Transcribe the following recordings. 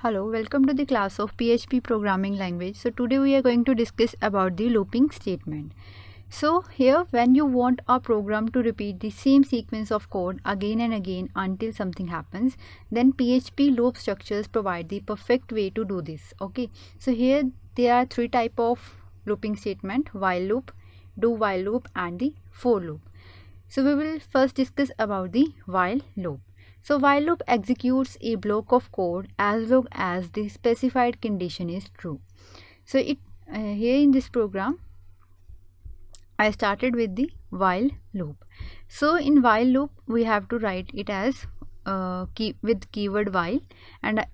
Hello, welcome to the class of PHP programming language. So today we are going to discuss about the looping statement. So here when you want a program to repeat the same sequence of code again and again until something happens, then PHP loop structures provide the perfect way to do this. Okay, so here there are three types of looping statement: while loop, do while loop and the for loop. So we will first discuss about the while loop. So while loop executes a block of code as long as the specified condition is true. So here in this program I started with the while loop. So in while loop we have to write it as with keyword while, and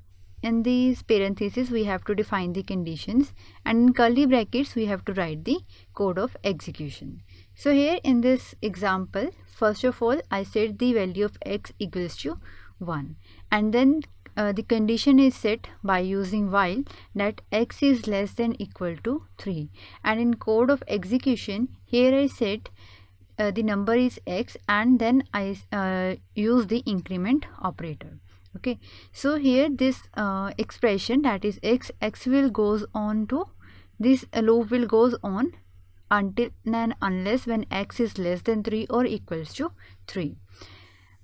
in these parentheses we have to define the conditions, and in curly brackets we have to write the code of execution. So here in this example, first of all I set the value of x equals to 1, and then the condition is set by using while that x is less than equal to 3, and in code of execution here I set the number is x, and then I use the increment operator. Okay, so here this expression, that is x will goes on to this loop will goes on until and unless when x is less than 3 or equals to 3.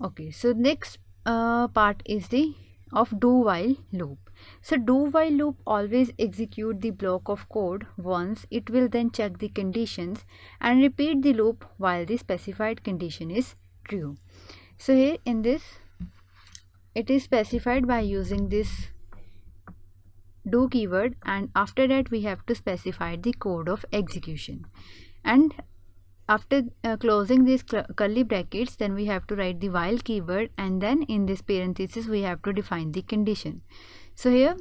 Okay, so next part is the of do while loop. So do while loop always execute the block of code once. It will then check the conditions and repeat the loop while the specified condition is true. So here in this it is specified by using this do keyword, and after that we have to specify the code of execution, and after closing these curly brackets then we have to write the while keyword, and then in this parenthesis we have to define the condition. So here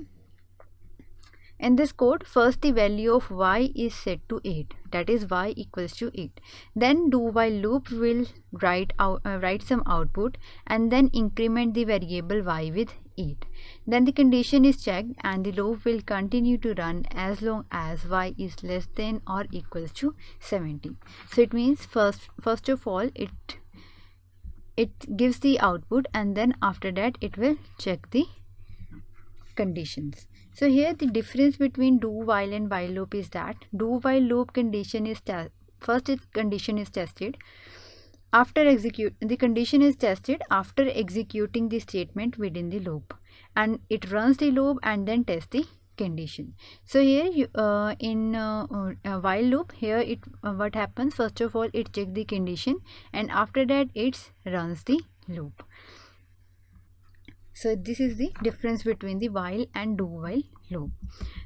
in this code, first the value of y is set to 8, that is y equals to 8. Then do while loop will write some output and then increment the variable y with 8. Then the condition is checked and the loop will continue to run as long as y is less than or equals to 70. So it means first of all it gives the output, and then after that it will check the conditions. So here the difference between do while and while loop is that do while loop condition is first its condition is tested after the condition is tested after executing the statement within the loop, and it runs the loop and then tests the condition. So here in while loop, here what happens, first of all it checks the condition and after that it runs the loop. So this is the difference between the while and do while loop.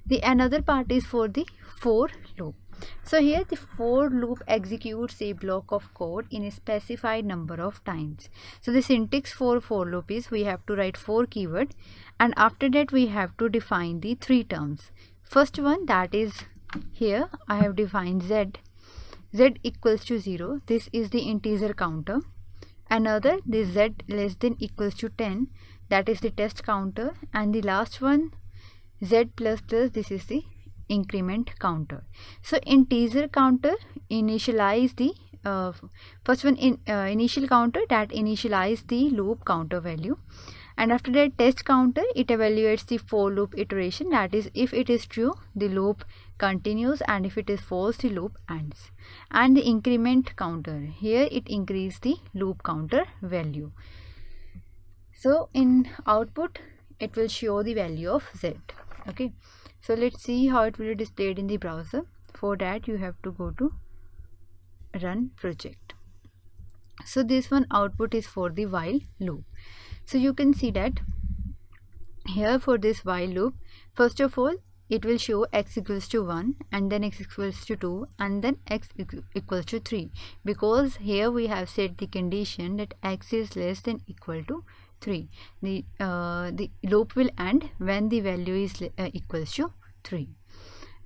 The another part is for the for loop. So here the for loop executes a block of code in a specified number of times. So the syntax for loop is we have to write for keyword, and after that we have to define the three terms. First one, that is here I have defined z equals to 0. This is the integer counter. Another, this z less than equals to 10, that is the test counter, and the last one z plus plus, this is the increment counter. So integer counter initialize the first one in initial counter that initialize the loop counter value, and after that test counter it evaluates the for loop iteration, that is if it is true the loop continues and if it is false the loop ends, and the increment counter, here it increases the loop counter value. So in output it will show the value of z. Okay, so let's see how it will be displayed in the browser. For that you have to go to run project. So this one output is for the while loop. So you can see that here for this while loop, first of all it will show x equals to 1 and then x equals to 2 and then x equals to 3, because here we have set the condition that x is less than equal to 3. The loop will end when the value is equals to 3.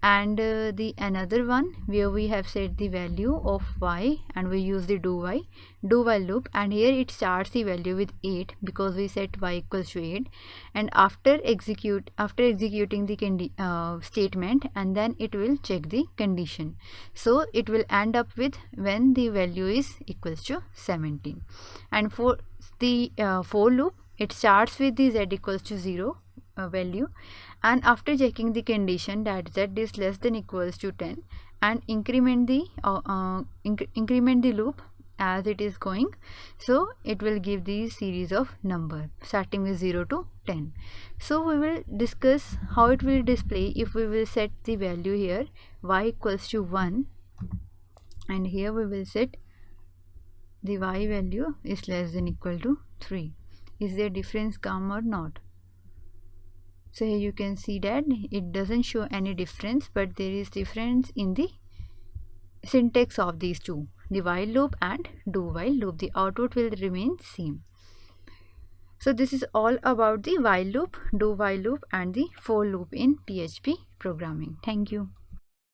And the another one where we have set the value of y and we use the do while loop, and here it starts the value with 8 because we set y equals to 8, and after executing the statement and then it will check the condition, so it will end up with when the value is equals to 17. And for the for loop, it starts with the z equals to 0 value, and after checking the condition that z is less than equals to 10, and increment the loop as it is going, so it will give the series of number starting with 0 to 10. So we will discuss how it will display if we will set the value here y equals to 1, and here we will set the y value is less than equal to 3. Is there difference come or not? So here you can see that it doesn't show any difference, but there is difference in the syntax of these two, the while loop and do while loop. The output will remain same. So this is all about the while loop, do while loop and the for loop in PHP programming. Thank you.